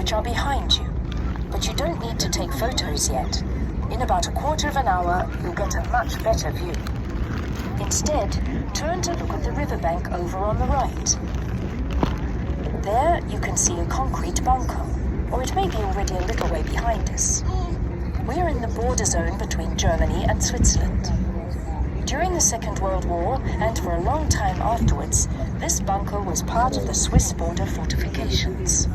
which are behind you. But you don't need to take photos yet. In about a quarter of an hour, you'll get a much better view. Instead, turn to look at the riverbank over on the right. There, you can see a concrete bunker, or it may be already a little way behind us. We're in the border zone between Germany and Switzerland. During the Second World War, and for a long time afterwards, this bunker was part of the Swiss border fortifications.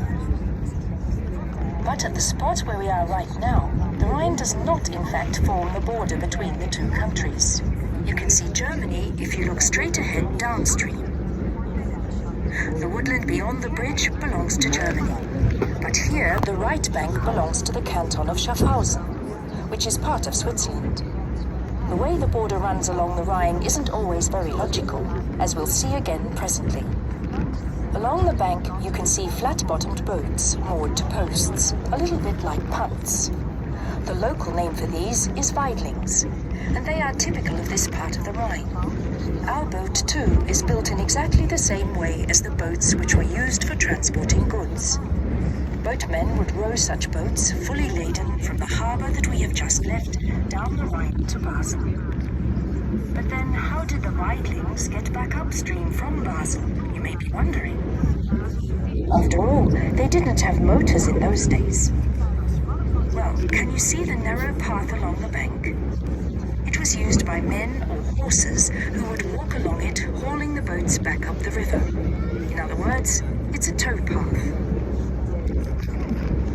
But at the spot where we are right now, the Rhine does not in fact form the border between the two countries. You can see Germany if you look straight ahead downstream. The woodland beyond the bridge belongs to Germany. But here, the right bank belongs to the canton of Schaffhausen, which is part of Switzerland. The way the border runs along the Rhine isn't always very logical, as we'll see again presently. Along the bank, you can see flat-bottomed boats moored to posts, a little bit like punts. The local name for these is Weidlings, and they are typical of this part of the Rhine. Our boat, too, is built in exactly the same way as the boats which were used for transporting goods. Boatmen would row such boats, fully laden, from the harbour that we have just left, down the Rhine to Basel. But then, how did the Weidlings get back upstream from Basel, you may be wondering? After all, they didn't have motors in those days. Well, can you see the narrow path along the bank? It was used by men or horses who would walk along it, hauling the boats back up the river. In other words, it's a towpath.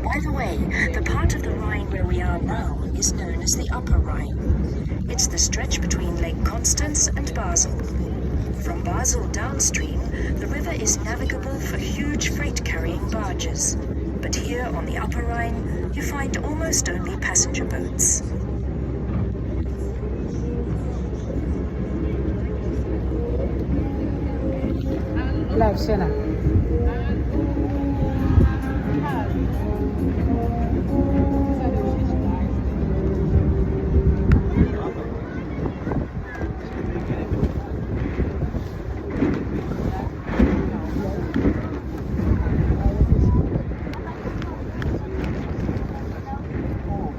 By the way, the part of the Rhine where we are now is known as the Upper Rhine. It's the stretch between Lake Constance and Basel. From Basel downstream, the river is navigable for huge freight-carrying barges. But here on the Upper Rhine, you find almost only passenger boats. Live, Sienna.